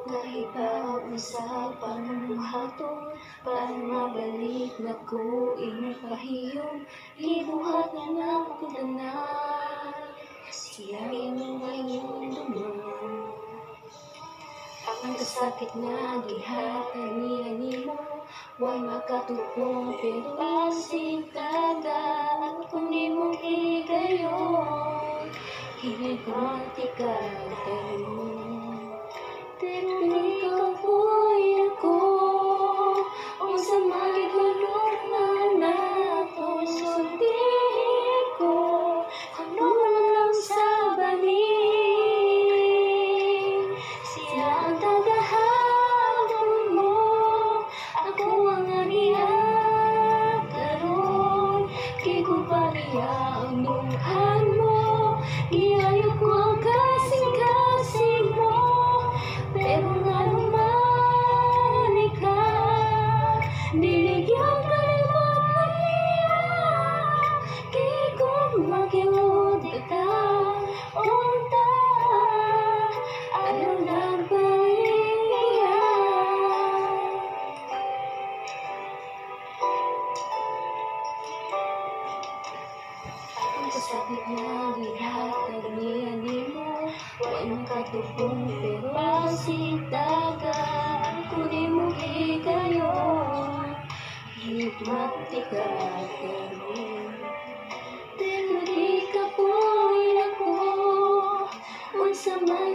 Nahibaw sa pamumuhaton, para mabalik na ko inyong pahiyong. Ibuhat na napunta na, siya imong ngayon duman. Ang kasakit na gihatag niya nimo, way makatupong pero asintagan. Kung di mo higayon, hinigmatika tayo. Pero ikaw po'y ako, unsa magigulong na nato sultihin ko, ano lang sa balik. Siya ang tagahapon mo, ako ang aniya karon. Kiguba niya ang lunghan mo, giayok ko ang kasing-kasing mo. Pero nga naman ikaw, niligyan ka naman maniya. Kaya kung mag-iwod ka, unta, ano lang ba iyan? Ang kasakit na gihatag niya nimo, way makatupong pero asintagan. Kung di mo higayon, higmatika karon. Pero di ka po'y ako, unsa man